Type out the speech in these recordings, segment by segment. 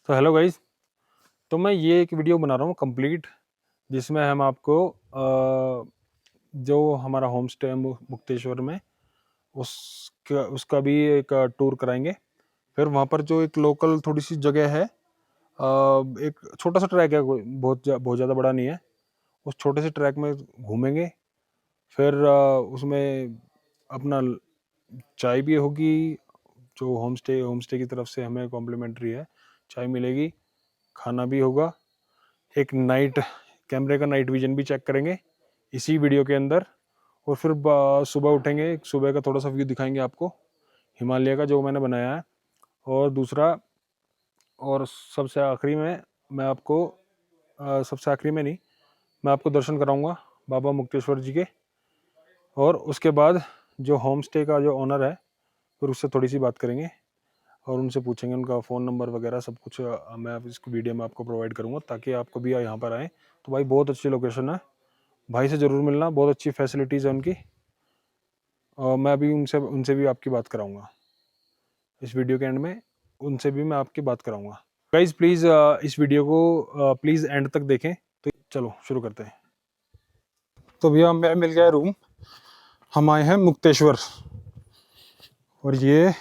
तो hello guys, तो मैं ये एक वीडियो बना रहा हूँ कंप्लीट, जिसमें हम आपको जो हमारा होम स्टे है मुक्तेश्वर में उसका भी एक टूर कराएंगे। फिर वहाँ पर जो एक लोकल थोड़ी सी जगह है, एक छोटा सा ट्रैक है, बहुत ज़्यादा बड़ा नहीं है। उस छोटे से ट्रैक में घूमेंगे। फिर उसमें अपना चाय भी होगी, जो होम स्टे की तरफ से हमें कॉम्प्लीमेंट्री है, चाय मिलेगी, खाना भी होगा। एक नाइट कैमरे का नाइट विजन भी चेक करेंगे इसी वीडियो के अंदर। और फिर सुबह उठेंगे, सुबह का थोड़ा सा व्यू दिखाएंगे आपको हिमालय का, जो मैंने बनाया है। और दूसरा, और सबसे आखिरी में मैं आपको सबसे आखिरी में नहीं, मैं आपको दर्शन कराऊंगा बाबा मुक्तेश्वर जी के। और उसके बाद जो होम स्टे का जो ओनर है, फिर उससे थोड़ी सी बात करेंगे और उनसे पूछेंगे, उनका फ़ोन नंबर वगैरह सब कुछ मैं इस वीडियो में आपको प्रोवाइड करूंगा, ताकि आपको भी यहाँ पर आएँ। तो भाई बहुत अच्छी लोकेशन है, भाई से ज़रूर मिलना, बहुत अच्छी फैसिलिटीज़ है उनकी। और मैं भी उनसे भी आपकी बात कराऊंगा इस वीडियो के एंड में, उनसे भी मैं आपकी बात कराऊंगा। गाइज प्लीज़ इस वीडियो को प्लीज़ एंड तक देखें। तो चलो शुरू करते हैं। तो भैया मैं मिल गया रूम, हम आए हैं मुक्तेश्वर। और ये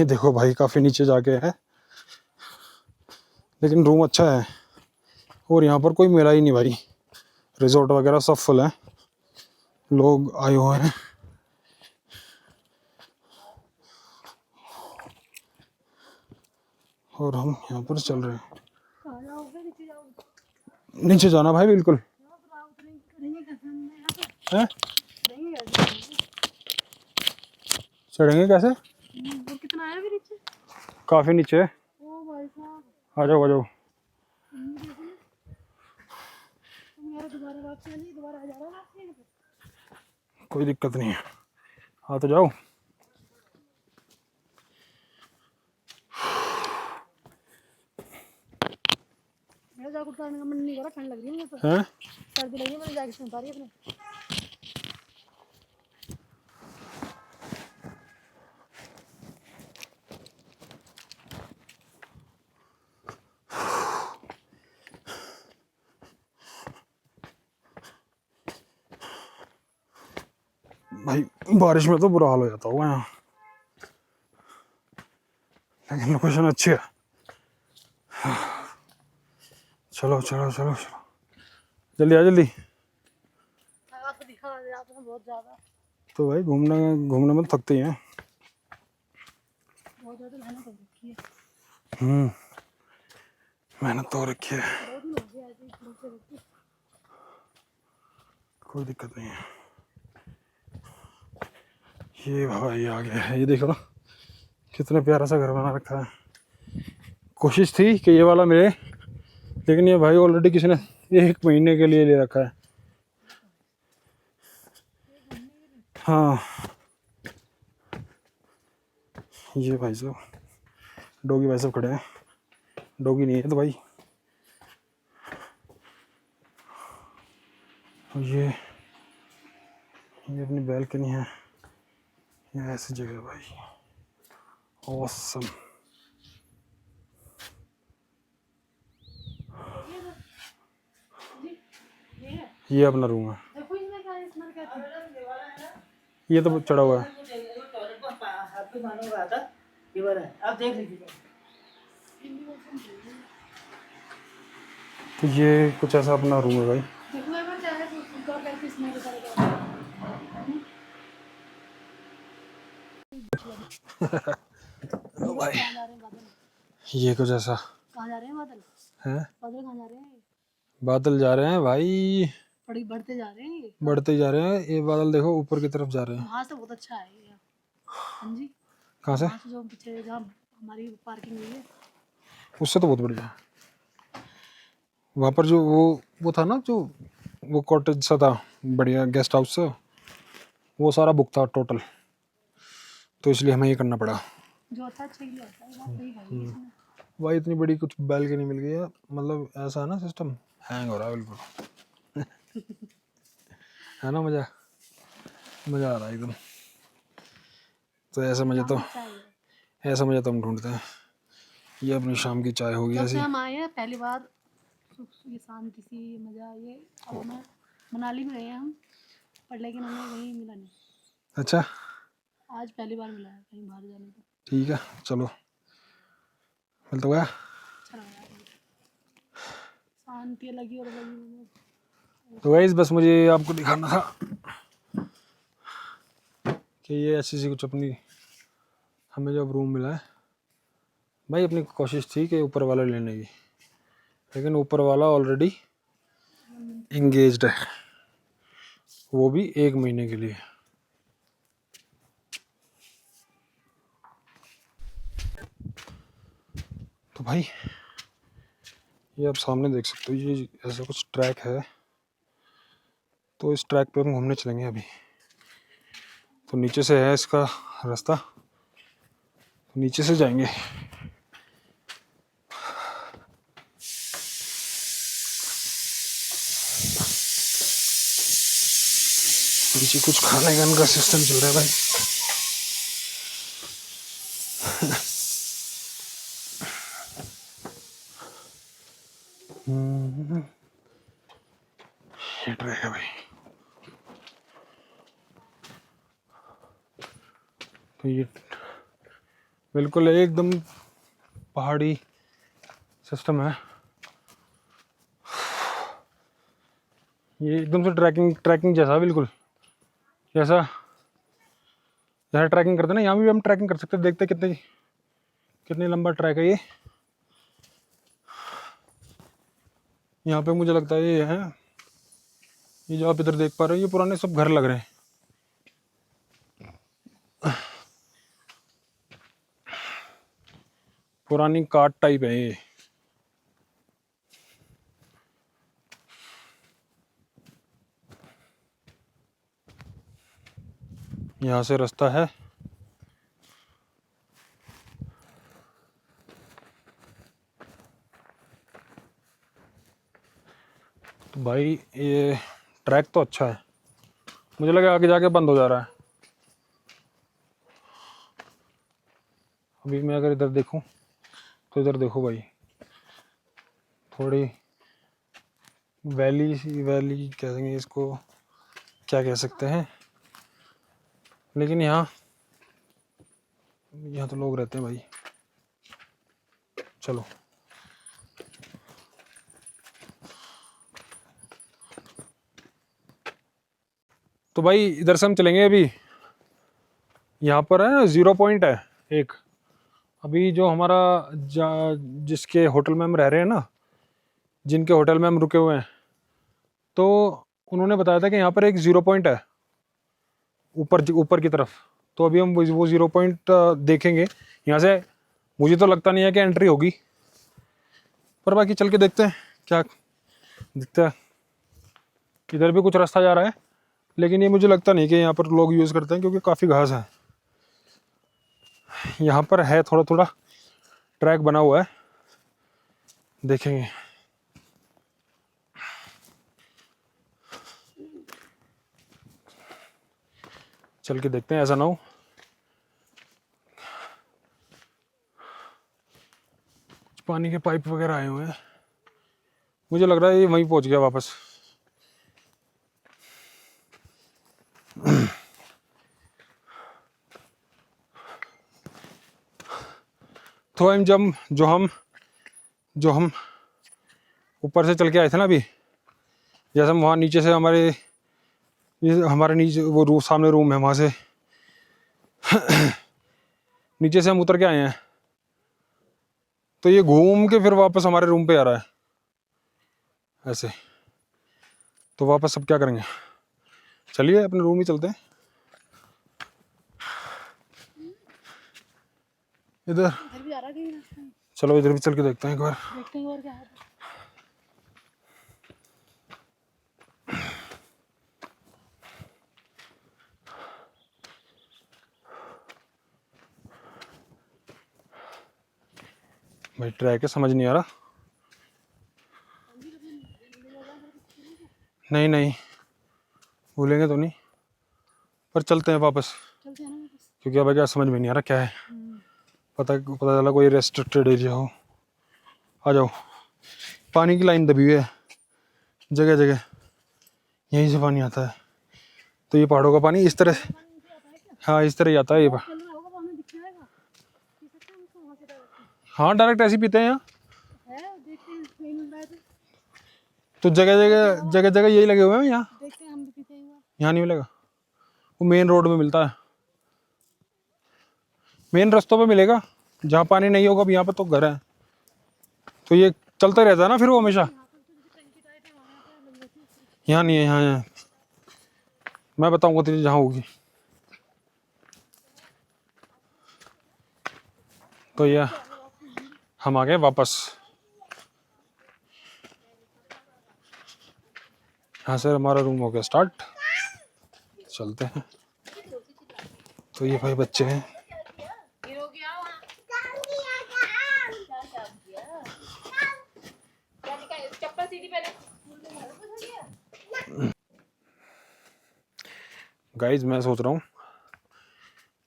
देखो भाई, काफ़ी नीचे जाके है, लेकिन रूम अच्छा है। और यहाँ पर कोई मिला ही नहीं भाई, रिजॉर्ट वगैरह सब फुल है, लोग आए हुए हैं। और हम यहाँ पर चल रहे हैं। नीचे जाना भाई, बिल्कुल है। चढ़ेंगे कैसे? कितना है नीचे? काफी नीचे है। ओ भाई साहब, आ जाओ आ जाओ। कोई दिक्कत नहीं है, आ तो जाओ। मेरा जैकेट उतारने का मन नहीं कर रहा, ठंड लग रही है मुझे तो। हैं? सर्दी लग रही है, मैंने जैकेट उतारी अपने। भाई बारिश में तो बुरा हाल हो जाता होगा यहाँ, लेकिन लोकेशन अच्छी है। चलो चलो चलो चलो, जल्दी आ जल्दी। बहुत ज्यादा तो भाई घूमने घूमने में थकते ही हैं। बहुत ज्यादा मेहनत हो रखी है। मेहनत तो हो रखी है, कोई दिक्कत नहीं है। ये भाई आ गया है, ये देखो ना कितना प्यारा सा घर बना रखा है। कोशिश थी कि ये वाला मिले, लेकिन ये भाई ऑलरेडी किसी ने 1 महीने के लिए ले रखा है। हाँ ये भाई साहब, डॉगी भाई साहब खड़े हैं। डॉगी नहीं है तो भाई। ये अपनी बैल्कनी है, ये ऐसी जगह है भाई, ऑसम। ये अपना रूम है, ये तो चढ़ा हुआ है। तो ये कुछ ऐसा अपना रूम है भाई। भाई ये कुछ ऐसा। कहाँ जा रहे हैं बादल? हैं? बादल कहाँ जा रहे हैं? बादल जा रहे हैं भाई, बढ़ते जा रहे हैं, बढ़ते जा रहे हैं। ये बादल देखो ऊपर की तरफ जा रहे हैं। वहाँ से बहुत अच्छा है ये। हाँ जी। कहाँ से? जो पीछे जहाँ हमारी पार्किंग हुई है, उससे तो बहुत बढ़िया है। वहाँ पर जो वो था ना, जो वो कॉटेज सा था, बढ़िया गेस्ट हाउस सा, वो सारा बुक था टोटल, तो इसलिए हमें ये करना पड़ा। जो अच्छा चाहिए होता है भाई, इतनी बड़ी कुछ बैल्कनी मिल गई है, मतलब ऐसा है ना सिस्टम, हैंग हो रहा है बिल्कुल। है ना, मजा आ रहा है एकदम। तो ऐसा मजा तो हम ढूंढते हैं। ये अपनी शाम की चाय हो गई जब से ऐसी। हम आए हैं पहली बार ये शांति सी मजा ये। अब हमें मनाली में गए हैं हम, पर लेकिन हमें कहीं मिला नहीं। अच्छा, आज पहली बार मिला है कहीं बाहर जाने को। ठीक है, चलो मिल तो गया। अच्छा लग रहा है, शांति लगी और लगी। तो गाइस बस मुझे आपको दिखाना था कि ये ऐसी सी कुछ अपनी हमें जब रूम मिला है। भाई अपनी कोशिश थी कि ऊपर वाला लेने की, लेकिन ऊपर वाला ऑलरेडी इंगेज्ड है, वो भी 1 महीने के लिए। तो भाई ये आप सामने देख सकते हो, ये ऐसा कुछ ट्रैक है, तो इस ट्रैक पे हम घूमने चलेंगे अभी। तो नीचे से है इसका रास्ता, तो नीचे से जाएंगे। नीचे कुछ खाने का इनका सिस्टम चल रहा है भाई। ये ट्रैक है भाई। तो ये बिल्कुल एकदम पहाड़ी सिस्टम है। ये एकदम से ट्रैकिंग जैसा बिल्कुल, जैसा जैसा ट्रैकिंग करते ना, यहाँ भी हम ट्रैकिंग कर सकते हैं। देखते कितनी लंबा ट्रैक है ये। यहाँ पे मुझे लगता है ये है, ये जो आप इधर देख पा रहे हो, ये पुराने सब घर लग रहे हैं। पुरानी काट टाइप है ये। यहाँ से रास्ता है, तो भाई ये ट्रैक तो अच्छा है। मुझे लगा आगे जाके बंद हो जा रहा है। अभी मैं अगर इधर देखूं तो इधर देखो भाई, थोड़ी वैली कह देंगे इसको, क्या कह सकते हैं, लेकिन यहाँ तो लोग रहते हैं भाई। चलो तो भाई इधर से हम चलेंगे अभी। यहाँ पर है 0 पॉइंट है एक, अभी जो हमारा जिसके होटल में हम रह रहे हैं ना, जिनके होटल में हम रुके हुए हैं, तो उन्होंने बताया था कि यहाँ पर एक 0 पॉइंट है ऊपर की तरफ। तो अभी हम वो 0 पॉइंट देखेंगे यहाँ से। मुझे तो लगता नहीं है कि एंट्री होगी, पर बाकी चल के देखते हैं क्या दिखता है। इधर भी कुछ रास्ता जा रहा है, लेकिन ये मुझे लगता नहीं कि यहाँ पर लोग यूज़ करते हैं, क्योंकि काफ़ी घास है। यहाँ पर है थोड़ा थोड़ा ट्रैक बना हुआ है, देखेंगे। चल के देखते हैं, ऐसा ना हो कुछ पानी के पाइप वगैरह आए हुए हैं। मुझे लग रहा है ये वहीं पहुंच गया वापस। तो हम जो हम ऊपर से चल के आए थे ना अभी, जैसे हम वहाँ नीचे से हमारे नीचे वो सामने रूम है, वहाँ से नीचे से हम उतर के आए हैं, तो ये घूम के फिर वापस हमारे रूम पे आ रहा है ऐसे। तो वापस अब क्या करेंगे, चलिए अपने रूम ही चलते हैं। इधर भी आ रहा है, चलो इधर भी चल के देखते हैं एक बार। देखते हैं और क्या है। भाई ट्रैक है, समझ नहीं आ रहा। नहीं भूलेंगे तो नहीं, पर चलते हैं वापस, चलते हैं ना वापस। क्योंकि अब क्या समझ में नहीं आ रहा क्या है। पता चला कोई रेस्ट्रिक्टेड एरिया हो। आ जाओ। पानी की लाइन दबी हुई है जगह जगह, यहीं से पानी आता है। तो ये पहाड़ों का पानी इस तरह से, हाँ इस तरह ही आता है ये। चल रहा होगा, हमें दिख जाएगा, पी सकते हैं उसको वहाँ से डायरेक्ट। हाँ डायरेक्ट ऐसे ही पीते हैं यहाँ। है, देखते हैं नहीं मिल रहा है तो जगह जगह यही लगे हुए हैं यहाँ। देखते हैं, हम भी पीते हैं एक बार। यहाँ नहीं मिलेगा, वो मेन रोड में मिलता है, मेन रास्तों पे मिलेगा। जहाँ पानी नहीं होगा, अब यहाँ पे तो घर है, तो ये चलता रहता है ना फिर वो हमेशा। यहाँ पर तो जैसे टंकी टाइप है, वहाँ पे लग जाती है। यहाँ नहीं है, यहाँ मैं बताऊंगा तुझे जहाँ होगी। तो ये हम आ गए वापस। यहाँ से हमारा रूम हो गया स्टार्ट, चलते हैं। तो ये भाई बच्चे हैं, गाइज मैं सोच रहा हूँ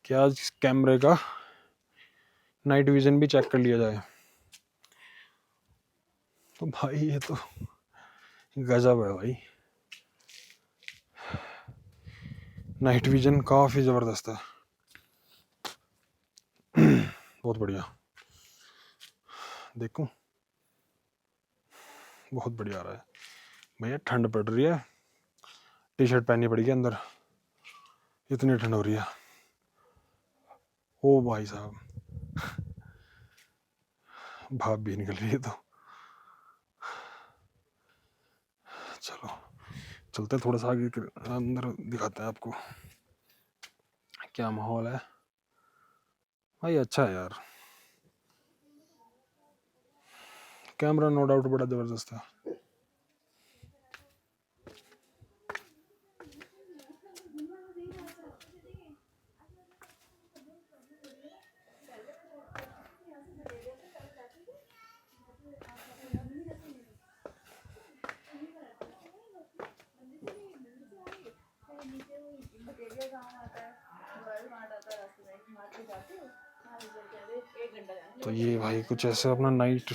कि आज कैमरे का नाइट विजन भी चेक कर लिया जाए। तो भाई ये तो गजब है भाई, नाइट विजन काफी जबरदस्त है, बहुत बढ़िया। देखो बहुत बढ़िया आ रहा है भैया। ठंड पड़ रही है, टी शर्ट पहननी पड़ेगी अंदर, इतनी ठंड हो रही है। ओ भाई साहब, भाप भी निकल रही है। तो चलो चलते हैं थोड़ा सा आगे, अंदर दिखाते हैं आपको क्या माहौल है। भाई अच्छा है यार, कैमरा नो डाउट बड़ा जबरदस्त है। तो ये भाई कुछ ऐसे अपना नाइट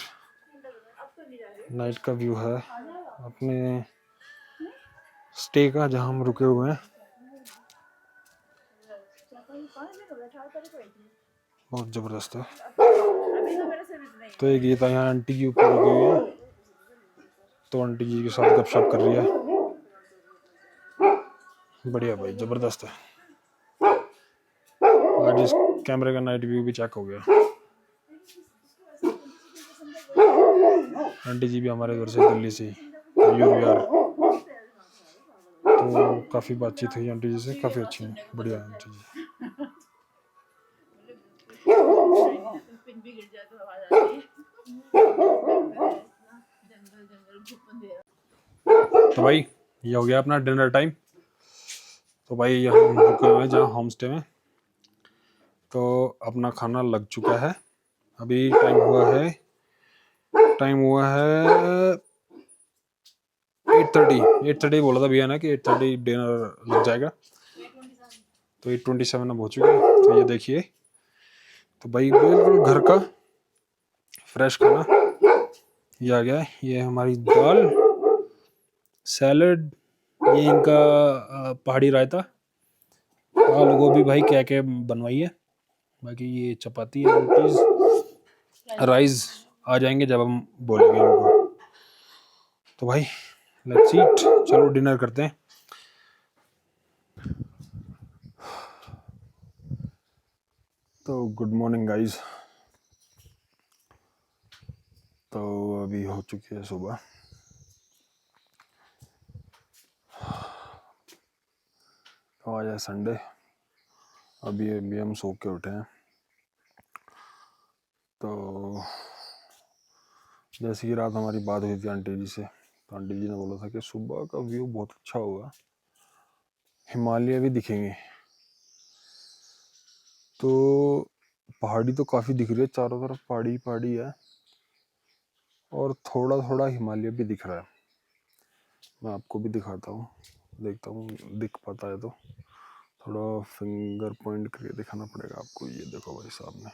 का व्यू है अपने स्टे का, जहाँ हम रुके हुए हैं। बहुत जबरदस्त है। तो एक ये था, यहाँ आंटी के ऊपर रुकी हुई है, तो आंटी जी के साथ गपशप कर रही है। बढ़िया भाई, जबरदस्त है। आज इस कैमरे का नाइट व्यू भी चेक हो गया। आंटी जी भी हमारे घर से दिल्ली से यूआर, तो काफ़ी बातचीत हुई आंटी जी से, काफ़ी अच्छी है, बढ़िया आंटी जी। तो भाई ये हो गया अपना डिनर टाइम। तो भाई हम रुके हुए हैं जहाँ होम स्टे में, तो अपना खाना लग चुका है। अभी टाइम हुआ है 8:30 बोला था भैया ना कि 8:30 डिनर लग जाएगा। तो 8:27 अब हो चुका है। तो ये देखिए, तो भाई बिल्कुल घर का फ्रेश खाना ये आ गया है। ये हमारी दाल, सैलड, ये इनका पहाड़ी रायता, आलू गोभी भाई क्या क्या बनवाई है। बाकी ये चपाती है, रोटीज, राइस आ जाएंगे जब हम बोलेंगे इनको। तो भाई लेट्स ईट, चलो डिनर करते हैं। तो गुड मॉर्निंग गाइस। तो अभी हो चुकी है सुबह, तो आज है संडे। अभी हम सो के उठे हैं। तो जैसे कि रात हमारी बात हुई थी आंटी जी से, तो आंटी जी ने बोला था कि सुबह का व्यू बहुत अच्छा होगा, हिमालय भी दिखेंगे। तो पहाड़ी तो काफ़ी दिख रही है, चारों तरफ पहाड़ी पहाड़ी है, और थोड़ा थोड़ा हिमालय भी दिख रहा है। मैं आपको भी दिखाता हूँ, देखता हूँ दिख पाता है तो। थोड़ा फिंगर पॉइंट करके दिखाना पड़ेगा आपको। ये देखो भाई साहब ने,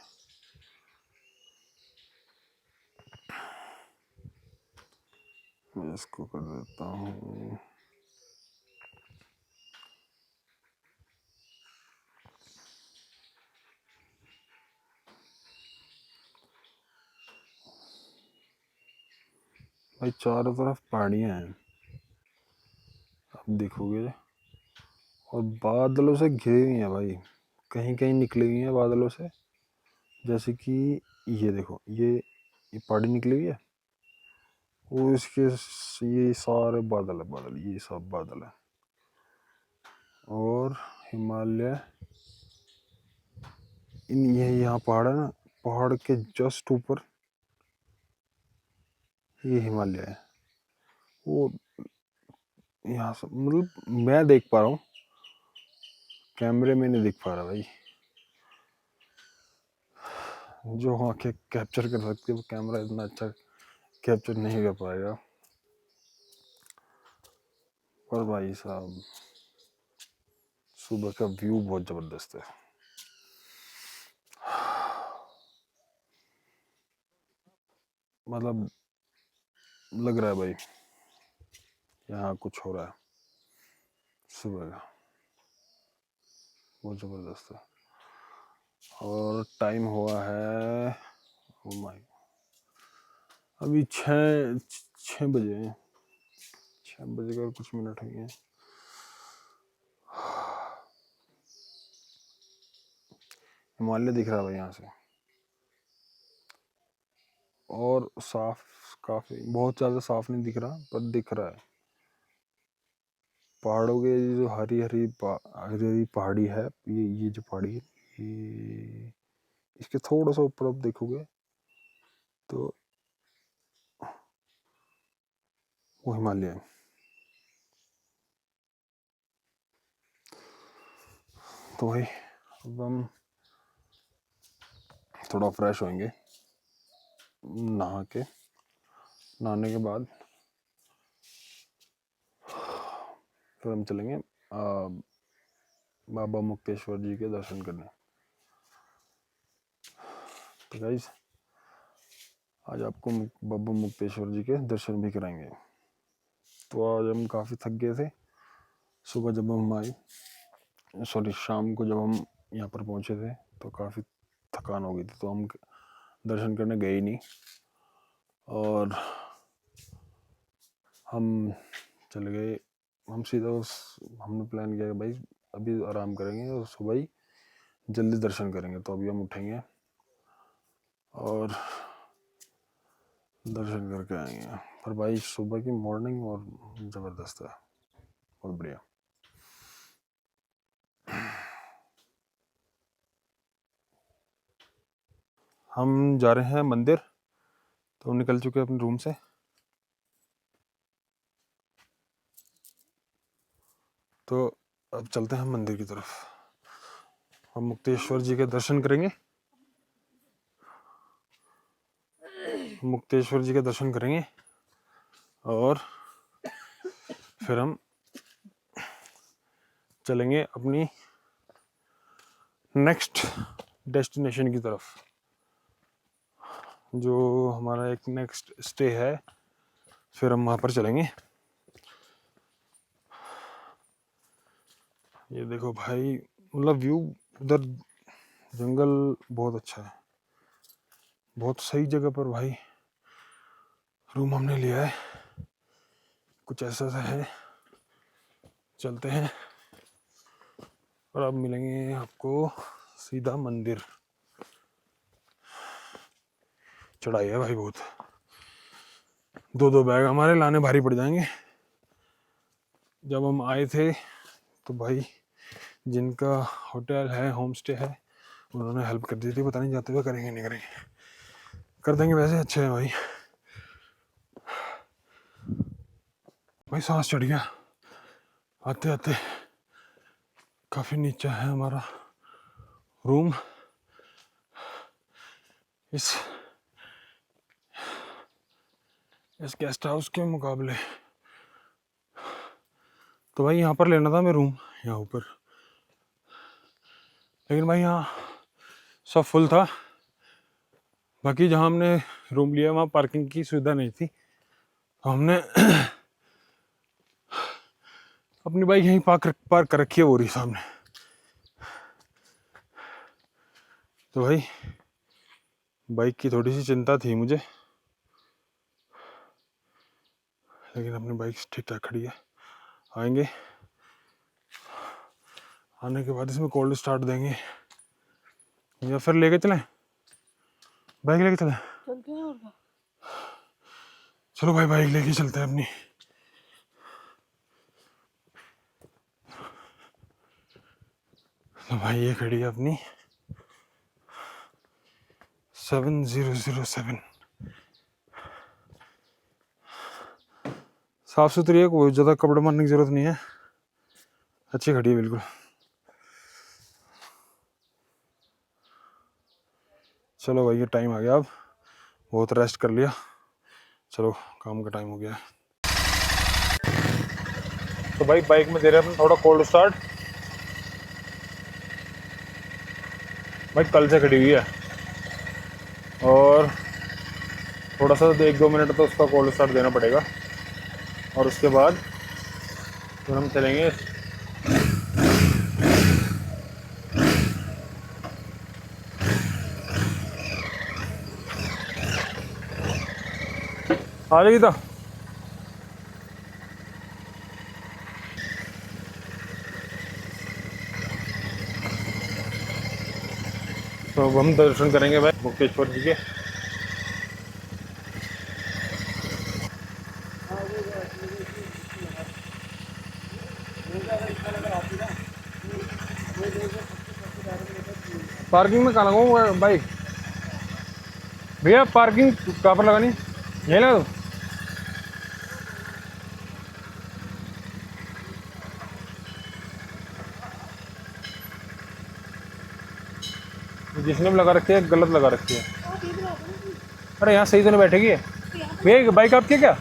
मैं इसको कर देता हूँ। भाई चारों तरफ पहाड़ियाँ हैं, आप देखोगे, और बादलों से घिरी हुई हैं भाई, कहीं कहीं निकली हुई हैं बादलों से। जैसे कि ये देखो, ये पहाड़ी निकली हुई है, वो इसके ये सारे बादल है, बादल, ये सब बादल है। और हिमालय, ये यहाँ पहाड़ है ना, पहाड़ के जस्ट ऊपर ये हिमालय है। वो यहाँ से मतलब मैं देख पा रहा हूँ, कैमरे में नहीं दिख पा रहा भाई। जो आंखें कैप्चर कर सकती है वो कैमरा इतना अच्छा कैप्चर नहीं कर पाएगा। पर भाई साहब, सुबह का व्यू बहुत जबरदस्त है। मतलब लग रहा है भाई यहाँ कुछ हो रहा है सुबह का, बहुत जबरदस्त है। और टाइम हुआ है, ओ माय, अभी 6 बजे हैं, 6 बजे का कुछ मिनट हुए हैं। हिमालय दिख रहा है भाई यहाँ से, और साफ, काफी, बहुत ज़्यादा साफ नहीं दिख रहा पर दिख रहा है। पहाड़ों के जो हरी हरी पहाड़ी है, ये जो पहाड़ी है, ये इसके थोड़ा सा ऊपर आप देखोगे तो वो हिमालय है। तो भाई अब हम थोड़ा फ्रेश होंगे, नहाने के बाद फिर हम चलेंगे बाबा मुक्तेश्वर जी के दर्शन करने। तो गाइस, आज आपको बाबा मुक्तेश्वर जी के दर्शन भी कराएंगे। तो आज हम काफ़ी थक गए थे सुबह जब हम आए, सॉरी शाम को जब हम यहाँ पर पहुँचे थे तो काफ़ी थकान हो गई थी, तो हम दर्शन करने गए ही नहीं। और हम चले गए, हम सीधा हमने प्लान किया कि भाई अभी आराम करेंगे और सुबह ही जल्दी दर्शन करेंगे। तो अभी हम उठेंगे और दर्शन करके आएंगे। पर भाई सुबह की मॉर्निंग और ज़बरदस्त है, बहुत बढ़िया। हम जा रहे हैं मंदिर, तो हम निकल चुके हैं अपने रूम से। तो अब चलते हैं मंदिर की तरफ, हम मुक्तेश्वर जी के दर्शन करेंगे, मुक्तेश्वर जी के दर्शन करेंगे और फिर हम चलेंगे अपनी नेक्स्ट डेस्टिनेशन की तरफ, जो हमारा एक नेक्स्ट स्टे है, फिर हम वहाँ पर चलेंगे। ये देखो भाई, मतलब व्यू उधर, जंगल बहुत अच्छा है, बहुत सही जगह पर भाई रूम हमने लिया है। कुछ ऐसा सा है, चलते हैं और अब मिलेंगे आपको सीधा मंदिर। चढ़ाई है भाई बहुत, 2 बैग हमारे लाने भारी पड़ जाएंगे। जब हम आए थे तो भाई जिनका होटल है, होम स्टे है, उन्होंने हेल्प कर दी थी, पता नहीं जाते हुए करेंगे नहीं करेंगे, कर देंगे वैसे, अच्छे है भाई। भाई सांस चढ़ गया आते आते, काफ़ी नीचे है हमारा रूम। इस गेस्ट हाउस के मुकाबले तो भाई यहाँ पर लेना था मैं रूम, यहाँ ऊपर, लेकिन भाई यहाँ सब फुल था। बाकी जहाँ हमने रूम लिया वहाँ पार्किंग की सुविधा नहीं थी, हमने अपनी बाइक यहीं पार्क कर रखी है, वो रही सामने। तो भाई बाइक की थोड़ी सी चिंता थी मुझे, लेकिन अपनी बाइक ठीक ठाक खड़ी है। आएंगे, आने के बाद इसमें कोल्ड स्टार्ट देंगे या फिर लेके चलें, बाइक लेके चलें। चलते हैं और क्या। चलो भाई बाइक लेके चलते हैं अपनी। तो भाई ये खड़ी है अपनी 7007। साफ सुथरी है, कोई ज़्यादा कपड़े मारने की ज़रूरत नहीं है, अच्छी खड़ी है बिल्कुल। चलो भाई ये टाइम आ गया, अब बहुत रेस्ट कर लिया, चलो काम का टाइम हो गया। तो भाई बाइक में दे रहे हैं अपना थोड़ा कोल्ड स्टार्ट। भाई कल से खड़ी हुई है और थोड़ा सा 1-2 मिनट तो उसका कोल्ड स्टार्ट देना पड़ेगा, और उसके बाद फिर हम चलेंगे। आ जाएगी तो अब हम दर्शन करेंगे भाई मुक्तेश्वर जी के। पार्किंग में कहाँ लगाऊँ बाइक भैया? पार्किंग कहाँ पर लगानी, यहीं लगा दो। जिसने भी लगा रखी है गलत लगा रखी है। अरे यहाँ सही तो नहीं बैठेगी भैया, बाइक आपकी क्या?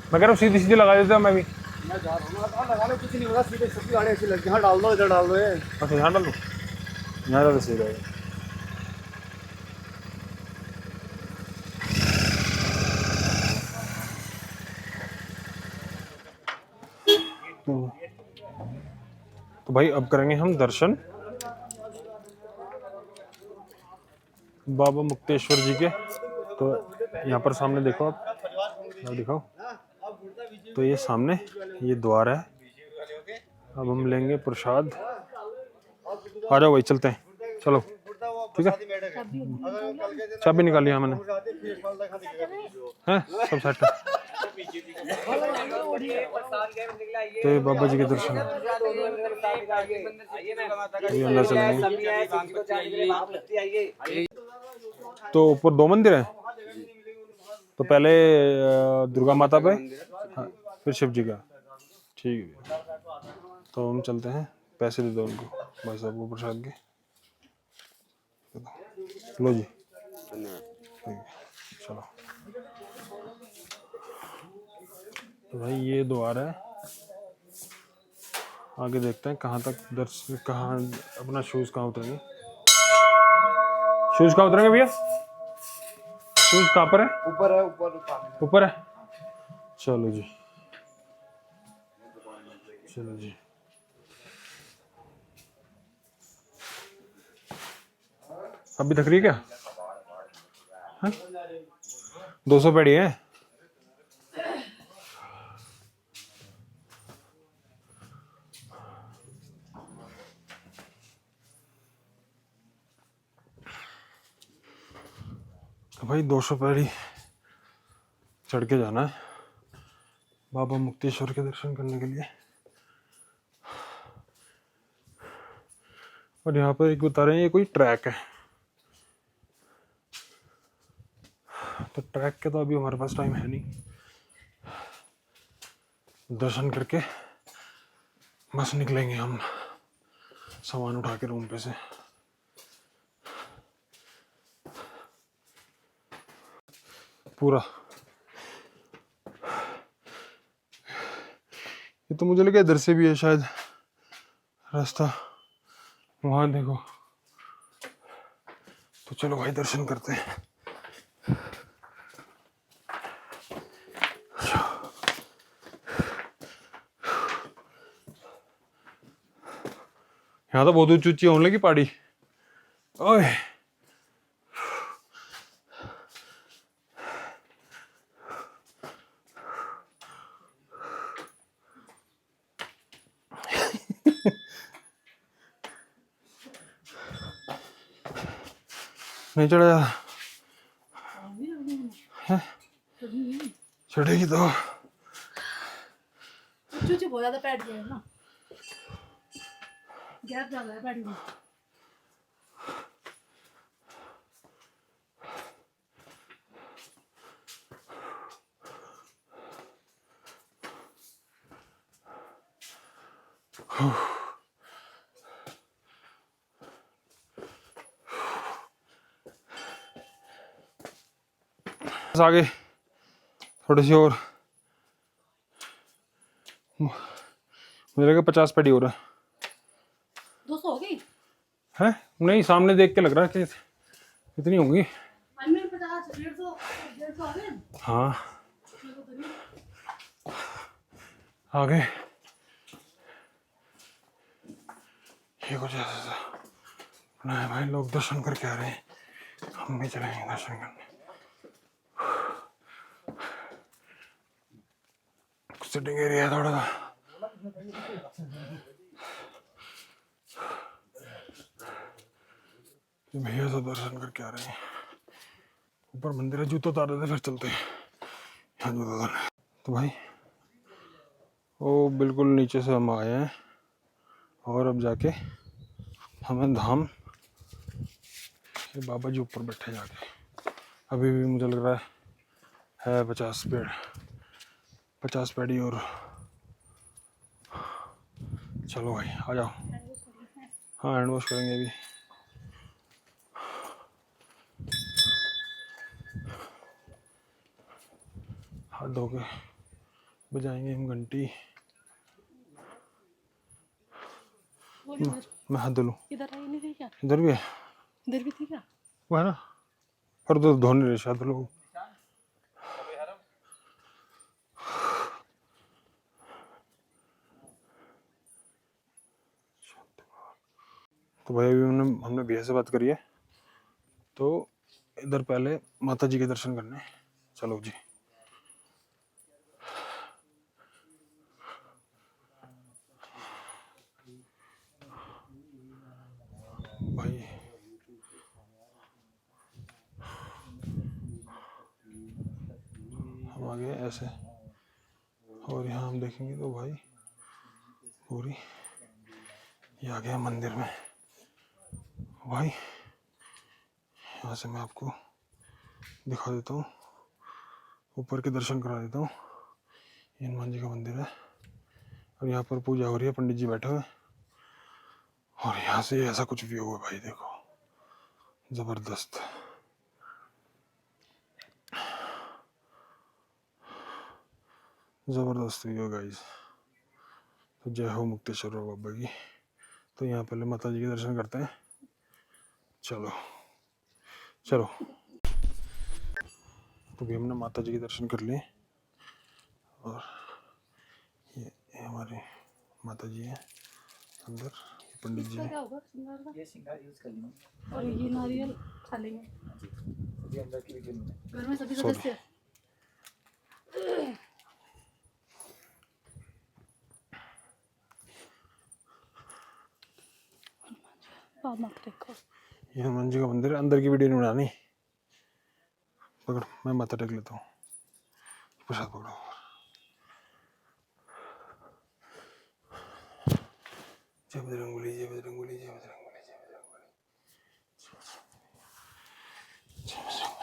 मैं कह रहा हूँ सीधी सीधी लगा देता मैं भी। मैं जा रहा हूँ, लगा लो, कुछ नहीं होगा, सीधे सबकी गाड़ी अच्छी लगती है। हाँ डाल दो, इधर डाल दो ये। अच्छा यहाँ डाल दो, यहाँ ज़्यादा सही रहेगा। तो भाई अब करेंगे हम दर्शन बाबा मुक्तेश्वर जी के। तो यहाँ पर सामने देखो आप दिखाओ, तो ये सामने ये द्वार है। अब हम लेंगे प्रसाद। आ जाओ भाई चलते हैं, चलो ठीक है। चाबी निकाल लिया मैंने, हैं सब सेट है। तो ये बाबा जी के दर्शन है, ये अंदर चलेंगे। तो ऊपर 2 मंदिर हैं, तो पहले दुर्गा माता पे, हाँ, फिर शिव जी का। ठीक है, तो हम चलते हैं। पैसे दे दो उनको, भाई साहब को प्रसाद के। लो जी, ठीक है चलो। तो भाई ये द्वार है, आगे देखते हैं कहाँ तक दर्शन, कहाँ अपना शूज़ कहाँ उतरेंगे। शूज़ कहाँ उतरेंगे भैया? शूज़ कहाँ पर है? ऊपर है, ऊपर ऊपर है। चलो जी, चलो जी। अभी तक रही क्या? हाँ? 200 पेड़ी है। तो भाई 200 पेड़ी चढ़ के जाना है बाबा मुक्तेश्वर के दर्शन करने के लिए। और यहाँ पर एक बता रहे हैं ये कोई ट्रैक है, तो ट्रैक के तो अभी हमारे पास टाइम है नहीं। दर्शन करके बस निकलेंगे हम सामान उठा के रूम पे से। पूरा ये तो मुझे लगा इधर से भी है शायद रास्ता, वहां देखो। तो चलो भाई दर्शन करते हैं। यहाँ तो बहुत ऊंची ऊंची होने लगी पहाड़ी। ओए नहीं चढ़ा चढ़ेगी तो ऊंची बहुत ज्यादा बैठ गए ना, गैप ज्यादा है पैडी में। आगे थोड़ी सी और, मुझे लगा 50 पैडी और है। 200 हो गई। हैं? नहीं, सामने देख के लग रहा है कि कितनी होंगी। 50, 150, 150 आ गए। हाँ आगे ये कुछ ऐसा ना है भाई। लोग दर्शन करके आ रहे हैं, हम भी चलेंगे दर्शन करने। सिटिंग एरिया है थोड़ा सा। भैया सब दर्शन करके आ रहे हैं। ऊपर मंदिर है, जूते उतार देते फिर चलते हैं। यहाँ जूते उतारने तो भाई वो बिल्कुल नीचे से हम आए हैं और अब जाके हमें धाम, ये बाबा जी ऊपर बैठे जाके। अभी भी मुझे लग रहा है 50 पैडी और। चलो भाई आ जाओ। हाँ हैंड वॉश करेंगे अभी। हाथ धो के बजाएंगे हम घंटी। मैं हाथ धो लूँ। इधर आई नहीं थी क्या? इधर भी है, इधर भी थी क्या? वो है ना, पर तो धोने रहे शायद लोग। तो भाई अभी हमने भैया से बात करी है, तो इधर पहले माता जी के दर्शन करने। चलो जी। भाई हम आ गए ऐसे, और यहाँ हम देखेंगे तो भाई पूरी ये आ गया मंदिर में। भाई यहाँ से मैं आपको दिखा देता हूँ, ऊपर के दर्शन करा देता हूँ। ये हनुमान जी का मंदिर है और यहाँ पर पूजा हो रही है, पंडित जी बैठे हुए। और यहाँ से ऐसा कुछ व्यू है भाई, देखो जबरदस्त। जबरदस्त व्यू है गाइस। तो जय हो मुक्तेश्वर बाबा की। तो यहाँ पहले माता जी के दर्शन करते हैं। चलो चलो। तो भी हमने माता जी के दर्शन कर लिए और ये हमारे माता जी हैं अंदर, पंडित जी इसका हैं। क्या होगा श्रृंगार का? ये श्रृंगार यूज कर लेंगे। और ये नारियल खा लेंगे अभी अंदर की वीडियो में घर में सभी Sorry. सदस्य। पाँव मत देखो। ये हनुमान जी का मंदिर है, अंदर की वीडियो नहीं बनानी। पकड़, मैं माथा टेक लेता हूँ। प्रसाद पकड़ो। जय बजरंगबली, जय बजरंगबली, जय बजरंगबली, जय बजरंगबली, जय बजरंगबली।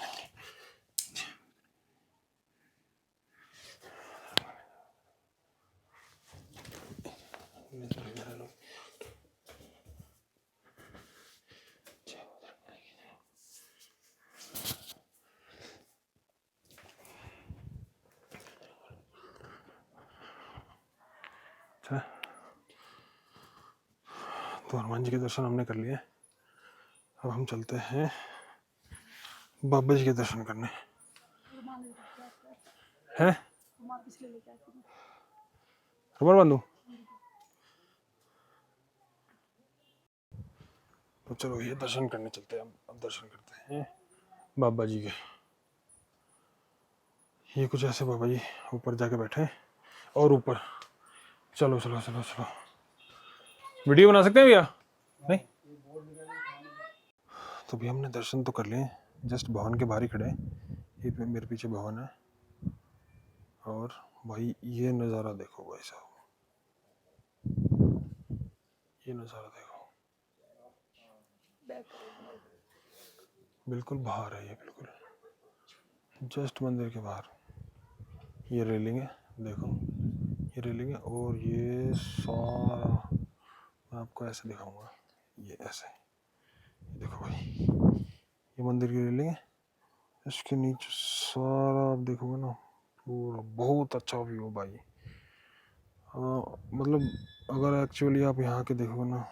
अच्छा, तो हनुमान जी के दर्शन हमने कर लिए। अब हम चलते हैं बाबा जी के दर्शन करने। हैं? रुमाल बांधू? तो चलो ये दर्शन करने चलते हैं। अब दर्शन करते हैं बाबा जी के। ये कुछ ऐसे बाबा जी ऊपर जाके बैठे हैं और ऊपर चलो चलो चलो चलो वीडियो बना सकते हैं भैया? नहीं। तो भैया हमने दर्शन तो कर लिए, जस्ट भवन के बाहर ही खड़े हैं। ये मेरे पीछे भवन है और भाई ये नज़ारा देखो भाई साहब, ये नज़ारा देखो, बिल्कुल बाहर है ये, बिल्कुल जस्ट मंदिर के बाहर। ये रेलिंग है, देखो ये रेलिंग है और ये सारा मैं आपको ऐसे दिखाऊंगा, ये ऐसे देखो भाई, ये मंदिर की रेलिंग है, इसके नीचे सारा आप देखोगे ना पूरा बहुत अच्छा व्यू भाई। मतलब अगर एक्चुअली आप यहाँ के देखोगे ना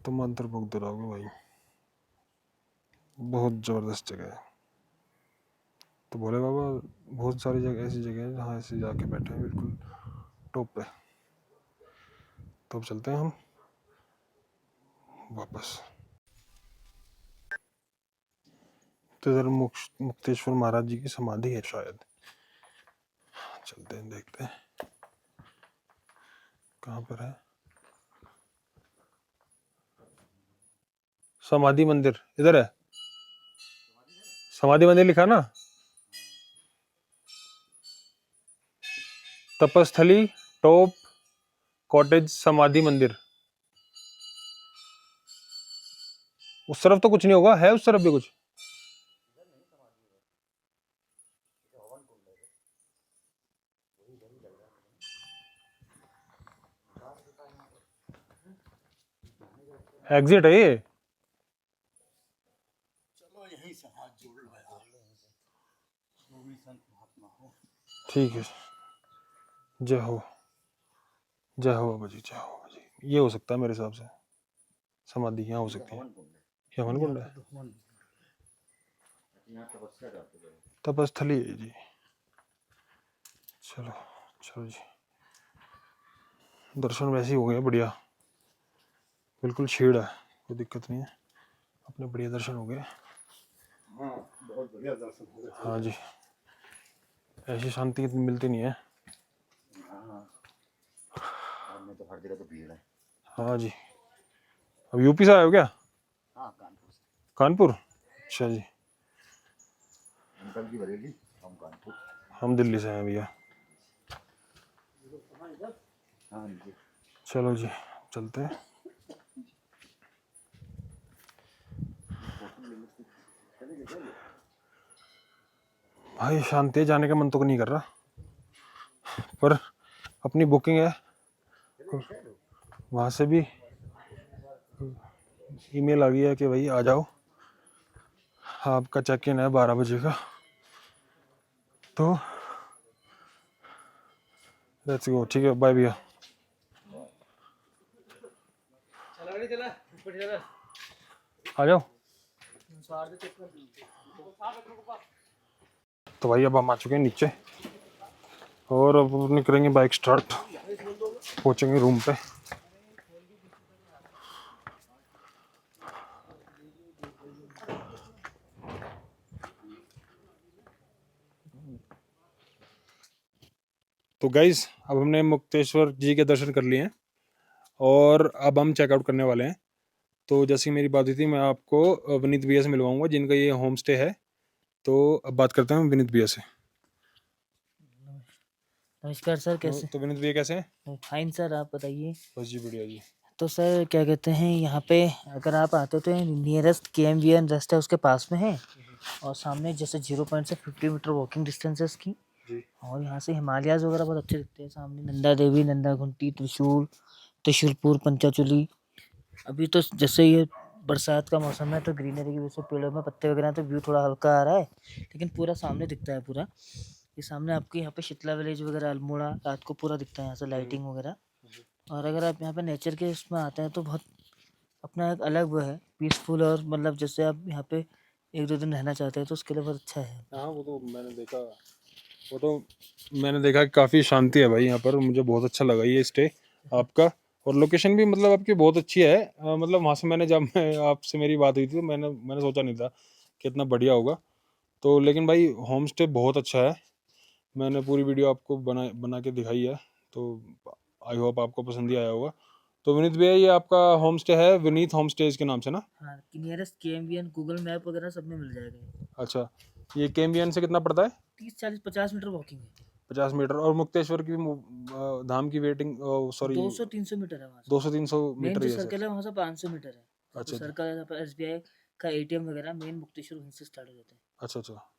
तो मंत्र मुग्ध रहोगे भाई, बहुत ज़बरदस्त जगह है। तो भोले बाबा बहुत सारी जगह ऐसी जगह है जहाँ ऐसे जाके बैठे हैं बिल्कुल टॉप पे। तो अब चलते हैं हम वापस। तो इधर मुक्तेश्वर महाराज जी की समाधि है शायद, चलते हैं देखते हैं कहाँ पर है समाधि मंदिर। इधर है समाधि मंदिर लिखा ना, तपस्थली टॉप कॉटेज समाधि मंदिर। उस तरफ तो कुछ नहीं होगा, है उस तरफ भी कुछ? एग्जिट है ये? चलो यहीं से हाथ जोड़ लो यार, जो भी संत महात्मा हो। ठीक है, जय हो, जय हो बाबा जी, जय हो बाबा जी। ये हो सकता है मेरे हिसाब से समाधि यहाँ हो सकती है। ये हवन कुंड है, तपस्थली है जी। चलो चलो जी, दर्शन वैसे ही हो गए बढ़िया, बिल्कुल छेड़ है, कोई दिक्कत नहीं है, अपने बढ़िया दर्शन हो गए। हाँ बहुत बढ़िया दर्शन हो गए। हाँ जी, ऐसी शांति मिलती नहीं है। में तो हर जगह तो भीड़ है। हाँ जी, अब यूपी से आए हो क्या? हाँ कानपुर से। कानपुर, अच्छा जी। अंकल की बरेली, हम कानपुर। हम दिल्ली से हैं भैया। हाँ जी चलो जी चलते हैं। भाई शांति जाने का मन तो नहीं कर रहा, पर अपनी बुकिंग है, वहाँ से भी ईमेल आ गई है कि भाई आ जाओ, आपका चेक इन है 12 बजे का, तो लेट्स गो। ठीक है, बाय भैया। आ जाओ। तो भाई अब हम आ चुके हैं नीचे और अब अपनी करेंगे बाइक स्टार्ट, पहुंचेंगे रूम पे। तो गाइज अब हमने मुक्तेश्वर जी के दर्शन कर लिए हैं और अब हम चेकआउट करने वाले हैं। तो जैसी मेरी बात हुई थी, मैं आपको विनीत भैया से मिलवाऊंगा जिनका ये होम स्टे है। तो अब बात करते हैं विनीत भैया से। नमस्कार सर, कैसे? तो विनीत भैया कैसे हैं? फाइन सर, आप बताइए। बस जी बढ़िया जी। तो सर क्या कहते हैं, यहाँ पे अगर आप आते हो तो नियरेस्ट KMVN रेस्ट है उसके पास में है, और सामने जैसे 0 पॉइंट से 50 मीटर वॉकिंग डिस्टेंस है इसकी। जी। और यहाँ से हिमालयाज वगैरह बहुत अच्छे दिखते हैं, सामने नंदा देवी, नंदा घुंटी, त्रिशूल, त्रिशूलपुर, पंचाचूली। अभी तो जैसे ये बरसात का मौसम है तो ग्रीनरी की वजह से पेड़ों में पत्ते वगैरह तो व्यू थोड़ा हल्का आ रहा है, लेकिन पूरा सामने दिखता है पूरा। ये सामने आपके यहाँ पे शीतला विलेज वगैरह, अल्मोड़ा रात को पूरा दिखता है यहाँ से, लाइटिंग वगैरह। और अगर आप यहाँ पे नेचर के इसमें आते हैं तो बहुत अपना एक अलग वो है, पीसफुल, और मतलब जैसे आप यहाँ पे 1-2 दिन रहना चाहते हैं तो उसके लिए बहुत अच्छा है। हाँ वो तो मैंने देखा कि काफ़ी शांति है भाई यहाँ पर, मुझे बहुत अच्छा लगा ये स्टे आपका। और लोकेशन भी मतलब आपकी बहुत अच्छी है। मतलब वहाँ से जब मैं आपसे मेरी बात हुई थी तो मैंने सोचा नहीं था कि इतना बढ़िया होगा। तो लेकिन भाई होम स्टे बहुत अच्छा है। मैंने पूरी वीडियो आपको बना के दिखाई है, तो आई होप आपको पसंद ही आया होगा। तो विनीत भैया, ये आपका होम स्टे है विनीत होम स्टेज के नाम से ना? हाँ, नियरेस्ट KMBN गूगल मैप वगैरह सब में मिल जाएगा ये। अच्छा, ये KMBN से कितना पड़ता है? 30-40-50 मीटर वॉकिंग है। 50 मीटर। और मुक्तेश्वर की धाम की वेटिंग, सॉरी, 200-300 मीटर है वहाँ से। 200-300 मेन मीटर जो ही है सर? सर्कल है वहाँ से 500 मीटर है। अच्छा तो अच्छा सर्कल SBI का ATM वगैरह मेन मुक्तेश्वर वहीं से स्टार्ट हो जाते हैं। अच्छा अच्छा।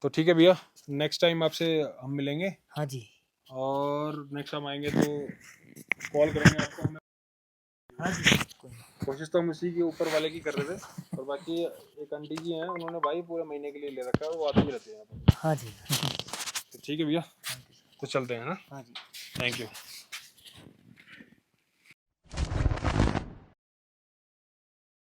तो ठीक है भैया, नेक्स्ट टाइम आपसे हम मिलेंगे, हाँ जी। और नेक्स्ट टाइम आएंगे तो कॉल करेंगे आपको हमें। हाँ जी, कोई नहीं। कोशिश तो हम उसी के ऊपर वाले की कर रहे थे, और बाकी एक आंटी जी हैं, उन्होंने भाई पूरे महीने के लिए ले रखा है, वो आते ही रहते हैं यहाँ पर। हाँ जी। तो ठीक है भैया, तो चलते हैं ना। हाँ जी। Thank you.